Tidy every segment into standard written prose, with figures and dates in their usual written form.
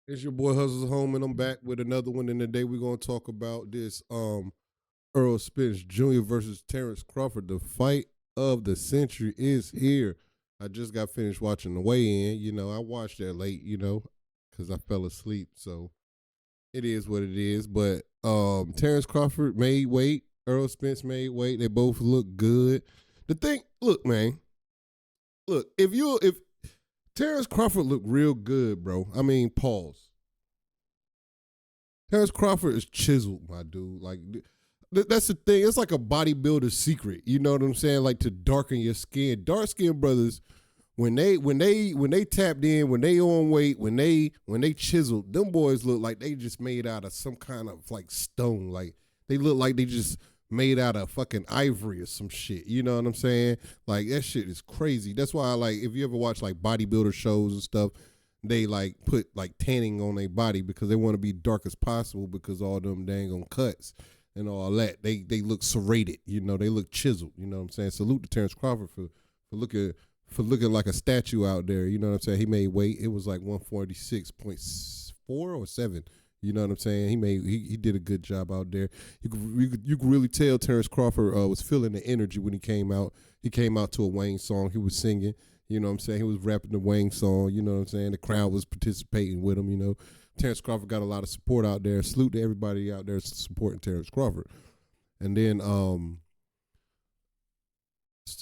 It's your boy Hustle's Home, and I'm back with another one. And today we're gonna talk about this Errol Spence Jr. versus Terence Crawford. The fight of the century is here. I just got finished watching the weigh-in. I watched that late, because I fell asleep. So it is what it is. But Terence Crawford made weight. Errol Spence made weight. They both look good. The thing, look, man, look, if Terence Crawford looked real good, bro. I mean, pause. Terence Crawford is chiseled, my dude. Like that's the thing. It's like a bodybuilder's secret. You know what I'm saying? Like to darken your skin. Dark skinned brothers, when they tapped in, when they on weight, when they chiseled, them boys look like they just made out of some kind of like stone. Like they look like they just made out of fucking ivory or some shit. You know what I'm saying? Like that shit is crazy. That's why I like if you ever watch like bodybuilder shows and stuff, they like put like tanning on their body because they want to be dark as possible because all them dang on cuts and all that. They look serrated, they look chiseled, you know what I'm saying? Salute to Terence Crawford for looking like a statue out there, you know what I'm saying? He made weight. It was like 146.4 or 7. You know what I'm saying? He did a good job out there. You could really tell Terence Crawford was feeling the energy when he came out. He came out to a Wayne song. He was singing. You know what I'm saying? He was rapping the Wayne song. You know what I'm saying? The crowd was participating with him. Terence Crawford got a lot of support out there. Salute to everybody out there supporting Terence Crawford. And then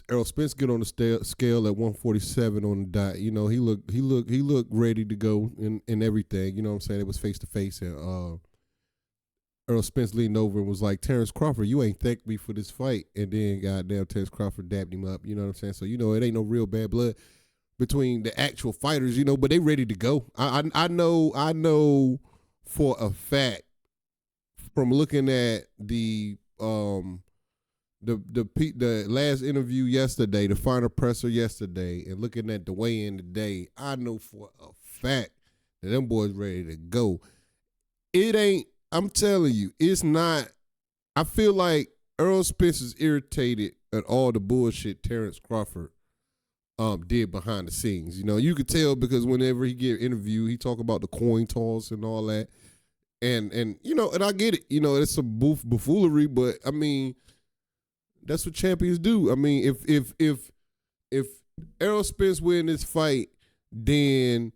Errol Spence get on the scale at 147 on the dot. He looked ready to go in everything. You know what I'm saying? It was face to face, and Errol Spence leaned over and was like, "Terence Crawford, you ain't thanked me for this fight." And then goddamn Terence Crawford dabbed him up. You know what I'm saying? So it ain't no real bad blood between the actual fighters. But they ready to go. I know for a fact from looking at the last interview yesterday, the final presser yesterday, and looking at the weigh-in today, I know for a fact that them boys ready to go. It ain't. I'm telling you, it's not. I feel like Errol Spence is irritated at all the bullshit Terence Crawford did behind the scenes. You could tell because whenever he get interviewed, he talk about the coin toss and all that, and I get it. It's some buffoonery, but I mean that's what champions do. I mean, if Errol Spence win this fight, then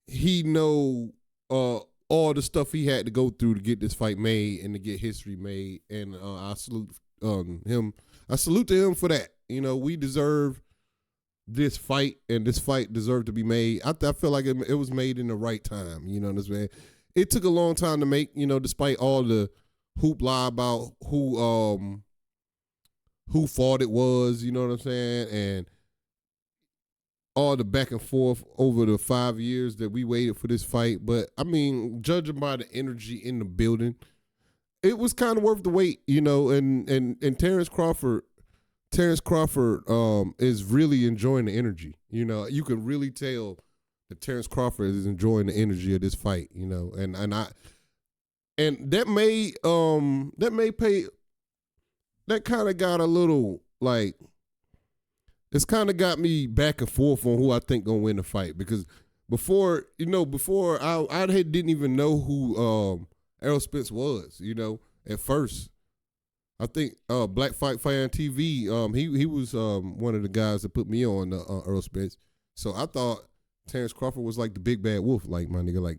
he know all the stuff he had to go through to get this fight made and to get history made. And I salute him. I salute to him for that. We deserve this fight, and this fight deserved to be made. I feel like it was made in the right time. You know what I'm saying? It took a long time to make. Despite all the hoopla about who fought it was, you know what I'm saying? And all the back and forth over the 5 years that we waited for this fight. But I mean, judging by the energy in the building, it was kind of worth the wait, and Terence Crawford is really enjoying the energy. You can really tell that Terence Crawford is enjoying the energy of this fight, and that may pay. That kind of got a little like it's kind of got me back and forth on who I think gonna win the fight, because before I didn't even know who Errol Spence was. At first I think Black Fight Fan TV he was one of the guys that put me on Errol Spence. So I thought Terence Crawford was like the big bad wolf, like my nigga, like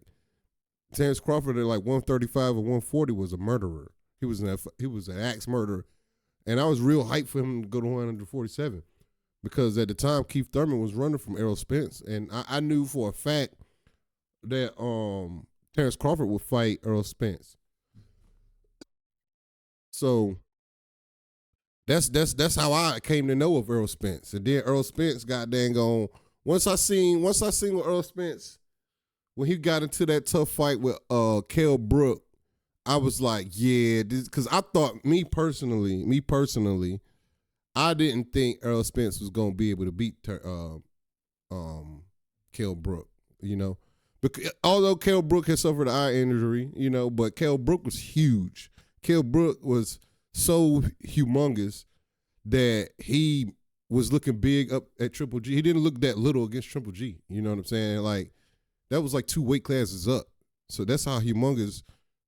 Terence Crawford at like 135 or 140 was a murderer. He was an axe murderer. And I was real hyped for him to go to 147 because at the time Keith Thurman was running from Errol Spence, and I knew for a fact that Terence Crawford would fight Errol Spence. So that's how I came to know of Errol Spence. And then Errol Spence got dang on. Once I seen with Errol Spence when he got into that tough fight with Kell Brook, I was like, yeah, because I thought me personally, I didn't think Errol Spence was gonna be able to beat Kell Brook, because although Kell Brook had suffered an eye injury, but Kell Brook was huge. Kell Brook was so humongous that he was looking big up at Triple G. He didn't look that little against Triple G. You know what I'm saying? Like that was like 2 weight classes up. So that's how humongous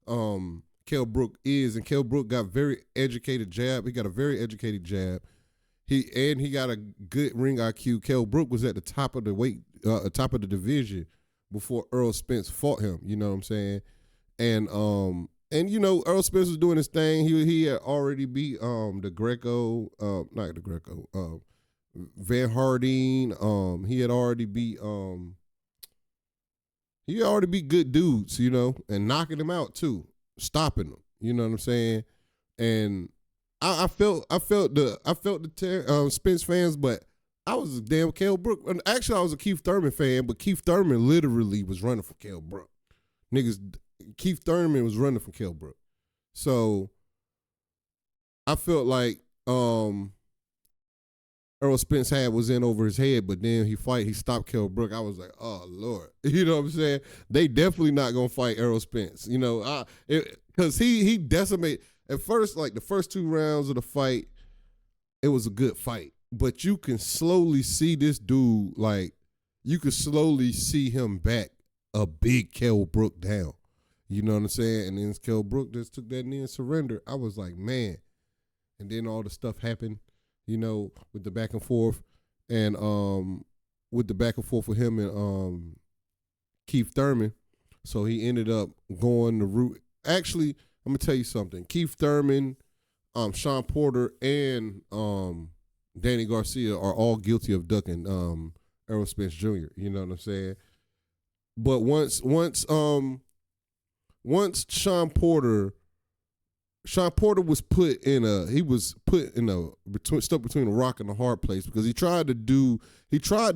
Kell Brook is. And Kell Brook got very educated jab. He got a very educated jab. He got a good ring IQ. Kell Brook was at the top of the top of the division before Errol Spence fought him. You know what I'm saying? And you know, Errol Spence was doing his thing. He had already beat the Greco, not the Greco, Van Harding. He had already beat good dudes, you know, and knocking them out too, stopping them. You know what I'm saying? And I felt the Spence fans, but I was a damn Kell Brook. Actually, I was a Keith Thurman fan, but Keith Thurman literally was running for Kell Brook. Keith Thurman was running for Kell Brook. So I felt like Errol Spence was in over his head, but then he stopped Kell Brook. I was like, oh Lord, you know what I'm saying? They definitely not gonna fight Errol Spence, you know, because he decimated at first. Like the first 2 rounds of the fight, it was a good fight, but you can slowly see this dude, like you can slowly see him back a big Kell Brook down. You know what I'm saying? And then Kell Brook just took that knee and surrendered. I was like, man. And then all the stuff happened, you know, with the back and forth, and with the back and forth with him and Keith Thurman. So he ended up going the route. Actually, I'm gonna tell you something. Keith Thurman, Sean Porter, and Danny Garcia are all guilty of ducking Errol Spence Jr. You know what I'm saying? But once Sean Porter was stuck between a rock and a hard place, because he tried to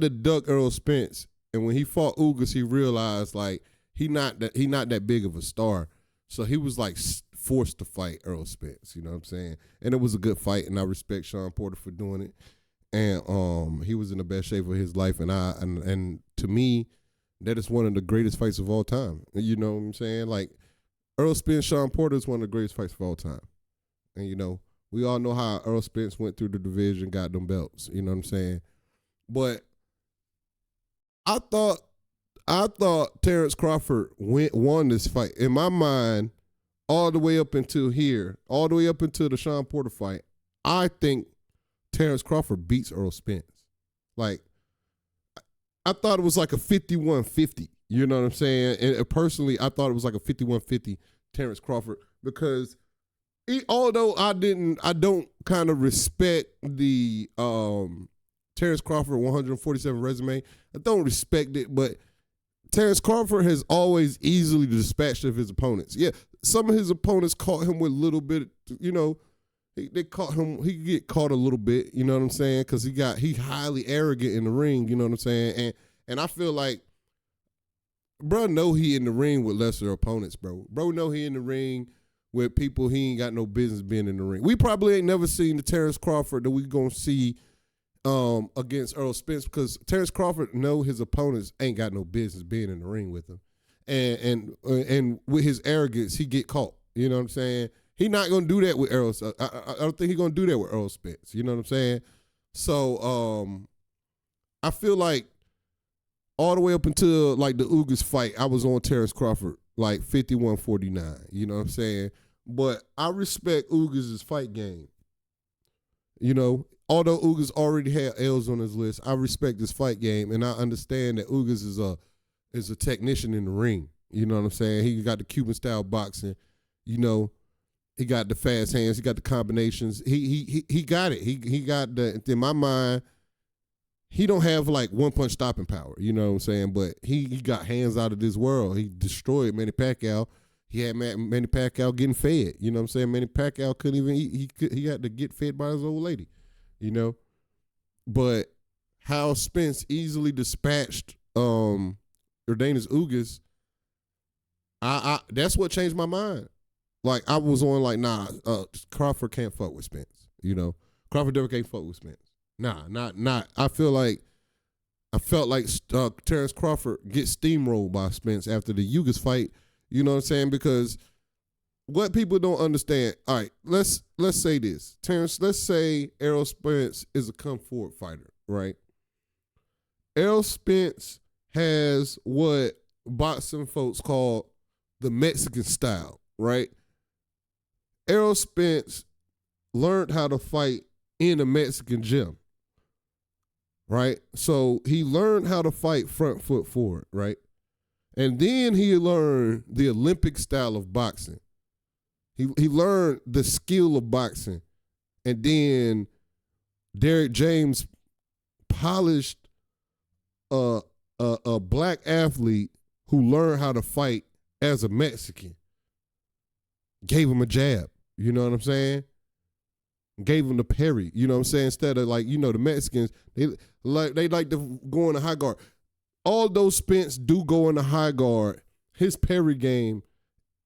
duck Errol Spence, and when he fought Ugas, he realized like he not that big of a star, so he was like forced to fight Errol Spence. You know what I'm saying? And it was a good fight, and I respect Sean Porter for doing it. And he was in the best shape of his life, and to me, that is one of the greatest fights of all time. You know what I'm saying? Like, Errol Spence, Sean Porter is one of the greatest fights of all time. And, you know, we all know how Errol Spence went through the division, got them belts. You know what I'm saying? But I thought Terence Crawford won this fight. In my mind, all the way up until here, all the way up until the Sean Porter fight, I think Terence Crawford beats Errol Spence. Like, I thought it was like a 51-50. You know what I'm saying? And personally, I thought it was like a 51-50 Terence Crawford, because although I don't kind of respect the Terence Crawford 147 resume. I don't respect it, but Terence Crawford has always easily dispatched of his opponents. Yeah, some of his opponents caught him with a little bit, you know, they caught him. He get caught a little bit, you know what I'm saying? Because he highly arrogant in the ring, you know what I'm saying? And I feel like, bro, know he in the ring with lesser opponents, bro. Bro, know he in the ring with people he ain't got no business being in the ring. We probably ain't never seen the Terence Crawford that we gonna see against Errol Spence, because Terence Crawford know his opponents ain't got no business being in the ring with him, and with his arrogance he get caught. You know what I'm saying? He not gonna do that with Errol. I don't think he gonna do that with Errol Spence. You know what I'm saying? So I feel like all the way up until like the Ugas fight, I was on Terence Crawford like 51-49. You know what I'm saying? But I respect Ugas' fight game. You know, although Ugas already had L's on his list, I respect his fight game, and I understand that Ugas is a technician in the ring. You know what I'm saying? He got the Cuban style boxing. You know, he got the fast hands. He got the combinations. He got it. He got the. In my mind, he don't have like one punch stopping power. You know what I'm saying? But he got hands out of this world. He destroyed Manny Pacquiao. He had Manny Pacquiao getting fed. You know what I'm saying? Manny Pacquiao couldn't even eat. He had to get fed by his old lady. You know, but how Spence easily dispatched Yordenis Ugas, I that's what changed my mind. Like, I was on like, nah, Crawford can't fuck with Spence. You know, Crawford never can't fuck with Spence. Nah, not. I felt like Terence Crawford gets steamrolled by Spence after the Ugas fight. You know what I'm saying? Because what people don't understand. All right, let's say this, Terence. Let's say Errol Spence is a come forward fighter, right? Errol Spence has what boxing folks call the Mexican style, right? Errol Spence learned how to fight in a Mexican gym, right? So he learned how to fight front foot forward, right? And then he learned the Olympic style of boxing. He learned the skill of boxing. And then Derrick James polished a black athlete who learned how to fight as a Mexican. Gave him a jab, you know what I'm saying? Gave him the parry, you know what I'm saying? Instead of like, the Mexicans, they like to go in the high guard. Although Spence do go in the high guard, his parry game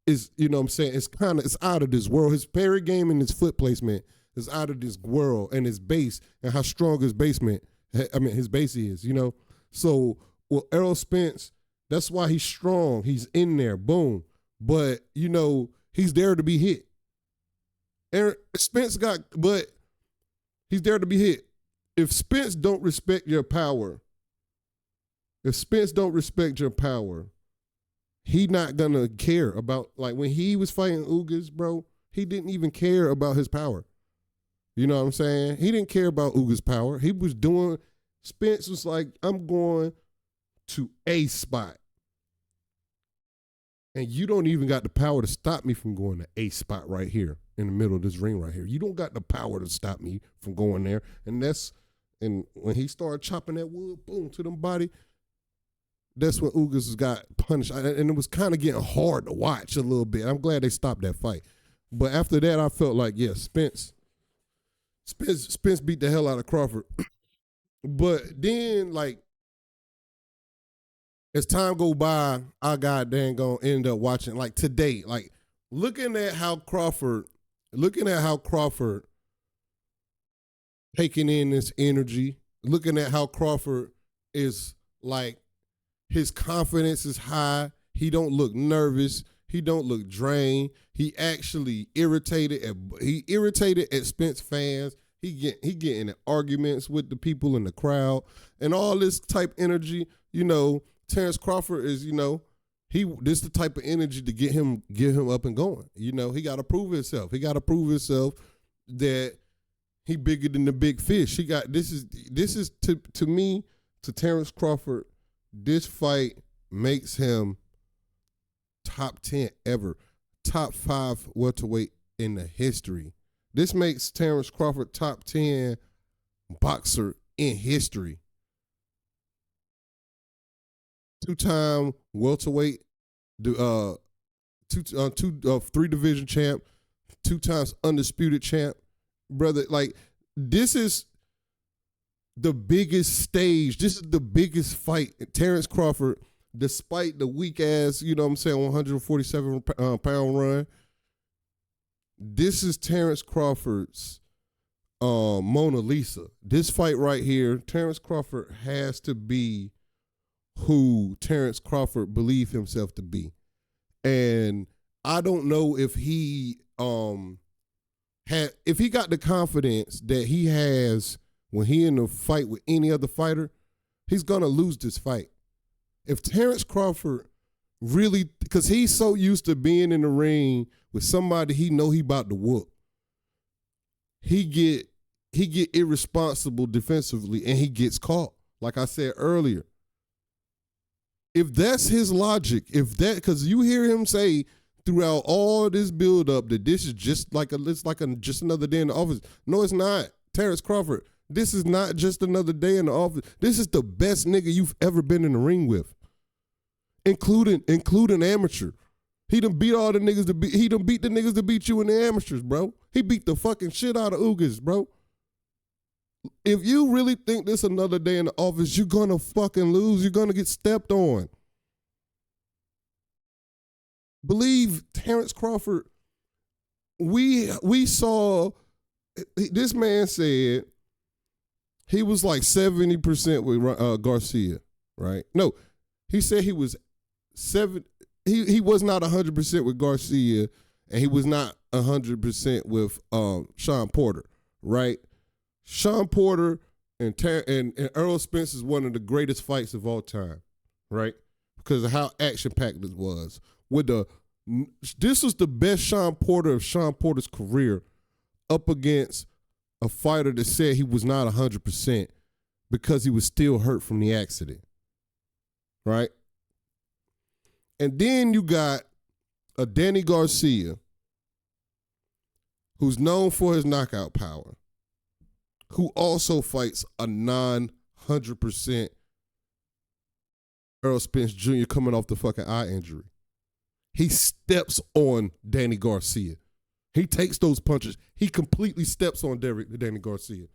is, it's out of this world. His parry game and his foot placement is out of this world, and his base and how strong his base is, So, Errol Spence, that's why he's strong. He's in there, boom. But, he's there to be hit. But he's there to be hit. If Spence don't respect your power, he not gonna care about, like when he was fighting Ugas, bro, he didn't even care about his power. You know what I'm saying? He didn't care about Ugas' power. Spence was like, I'm going to a spot. And you don't even got the power to stop me from going to a spot right here in the middle of this ring right here. You don't got the power to stop me from going there. And when he started chopping that wood, boom, to them body, that's when Ugas got punished. And it was kind of getting hard to watch a little bit. I'm glad they stopped that fight. But after that, I felt like, yeah, Spence beat the hell out of Crawford. But then, like, as time go by, I goddamn gonna end up watching, like today, like looking at how Crawford taking in this energy, looking at how Crawford is like, his confidence is high. He don't look nervous. He don't look drained. He actually irritated at Spence fans. He getting in arguments with the people in the crowd and all this type energy. Terence Crawford is, this the type of energy to get him up and going. He got to prove himself. He got to prove himself that he bigger than the big fish. This is to me, to Terence Crawford, this fight makes him top 10 ever, top 5 welterweight in the history. This makes Terence Crawford top 10 boxer in history. 2-time welterweight, 3-division champ, 2 times undisputed champ. Brother, like, this is the biggest stage. This is the biggest fight. Terence Crawford, despite the weak ass, 147 pound run, this is Terence Crawford's Mona Lisa. This fight right here, Terence Crawford has to be who Terence Crawford believed himself to be. And I don't know if he got the confidence that he has when he in a fight with any other fighter, he's gonna lose this fight. If Terence Crawford really, because he's so used to being in the ring with somebody he know he about to whoop, he get irresponsible defensively and he gets caught. Like I said earlier, if that's his logic, because you hear him say throughout all this buildup that this is just just another day in the office. No, it's not. Terence Crawford, this is not just another day in the office. This is the best nigga you've ever been in the ring with, including amateur. He done beat all the niggas he done beat the niggas to beat you in the amateurs, bro. He beat the fucking shit out of Ugas, bro. If you really think this another day in the office, you're gonna fucking lose. You're gonna get stepped on. Believe Terence Crawford. We saw, this man said he was like 70% with Garcia, right? No, he said he was he was not 100% with Garcia, and he was not 100% with Sean Porter, right? Sean Porter and Errol Spence is one of the greatest fights of all time, right? because of how action-packed this was. This was the best Shawn Porter of Shawn Porter's career up against a fighter that said he was not 100% because he was still hurt from the accident, right? And then you got a Danny Garcia who's known for his knockout power, who also fights a 900% Errol Spence Jr. coming off the fucking eye injury. He steps on Danny Garcia. He takes those punches. He completely steps on Danny Garcia.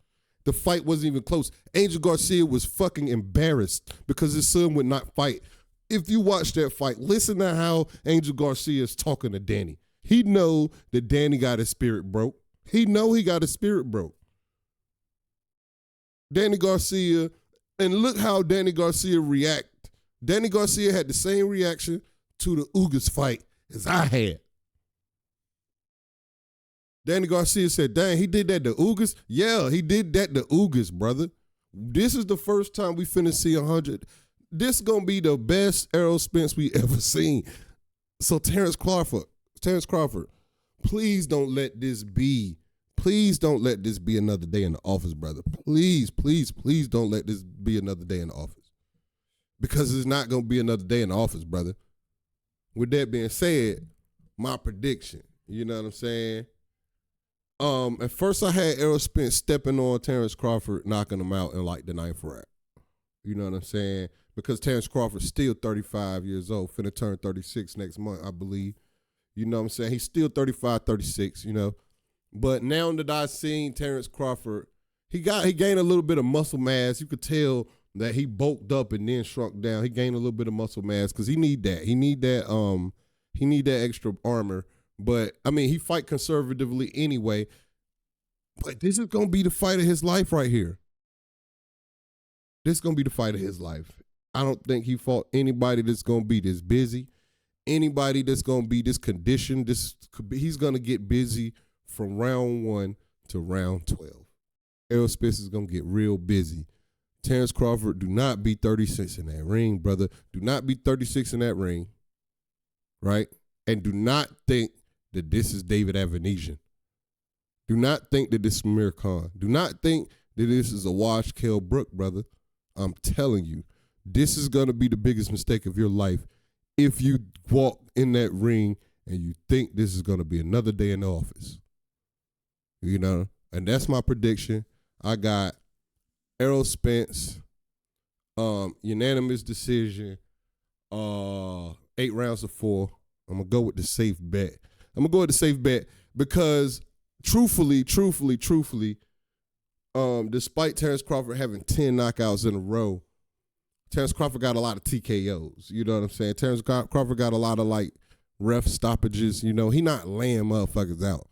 The fight wasn't even close. Angel Garcia was fucking embarrassed because his son would not fight. If you watch that fight, listen to how Angel Garcia is talking to Danny. He know that Danny got his spirit broke. He know he got his spirit broke. Danny Garcia, and look how Danny Garcia react. Danny Garcia had the same reaction to the Ugas fight as I had. Danny Garcia said, dang, he did that to Ugas? Yeah, he did that to Ugas, brother. This is the first time we finna see 100. This is going to be the best Errol Spence we ever seen. So Terence Crawford, please don't let this be another day in the office, brother. Please, please, please don't let this be another day in the office. Because it's not going to be another day in the office, brother. With that being said, my prediction, you know what I'm saying? At first I had Errol Spence stepping on Terence Crawford, knocking him out in like the 9th round. You know what I'm saying? Because Terence Crawford's still 35 years old, finna turn 36 next month, I believe. You know what I'm saying? He's still 35, 36, you know. But now that I've seen Terence Crawford, he gained a little bit of muscle mass. You could tell that he bulked up and then shrunk down. He gained a little bit of muscle mass because he need that. He need that extra armor. But I mean, he fight conservatively anyway. But this is gonna be the fight of his life right here. This is gonna be the fight of his life. I don't think he fought anybody that's gonna be this busy, anybody that's gonna be this conditioned. He's gonna get busy from round 1 to round 12. Errol Spence is gonna get real busy. Terence Crawford, do not be 36 in that ring, brother. Do not be 36 in that ring, right? And do not think that this is David Avanesian. Do not think that this is Samir Khan. Do not think that this is a washed Kell Brook, brother. I'm telling you, this is going to be the biggest mistake of your life if you walk in that ring and you think this is going to be another day in the office. You know? And that's my prediction. I got Errol Spence, unanimous decision, 8 rounds of 4. I'm going to go with the safe bet. Because truthfully, despite Terence Crawford having 10 knockouts in a row, Terence Crawford got a lot of TKOs. You know what I'm saying? Terence Crawford got a lot of like ref stoppages. You know, he not laying motherfuckers out.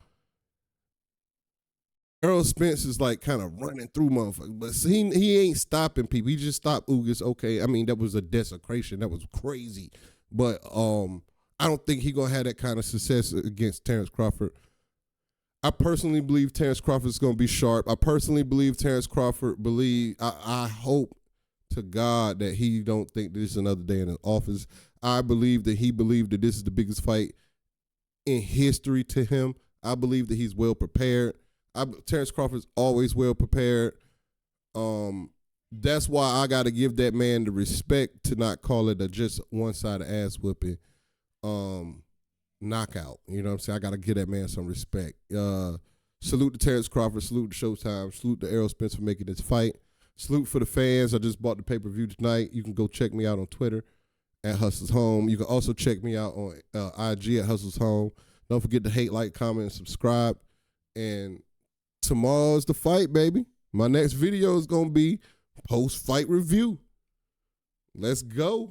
Errol Spence is like kind of running through motherfuckers, but he ain't stopping people. He just stopped Ugas. Okay, I mean that was a desecration. That was crazy, but I don't think he gonna have that kind of success against Terence Crawford. I personally believe Terence Crawford is gonna be sharp. I personally believe Terence Crawford I hope to God that he don't think this is another day in the office. I believe that he believed that this is the biggest fight in history to him. I believe that he's well prepared. Terence Crawford's always well prepared. That's why I got to give that man the respect to not call it a just one-sided ass whipping knockout. You know what I'm saying? I got to give that man some respect. Salute to Terence Crawford. Salute to Showtime. Salute to Errol Spence for making this fight. Salute for the fans. I just bought the pay-per-view tonight. You can go check me out on Twitter at Hustle's Home. You can also check me out on IG at Hustle's Home. Don't forget to hate, like, comment, and subscribe. And tomorrow's the fight, baby. My next video is going to be post-fight review. Let's go.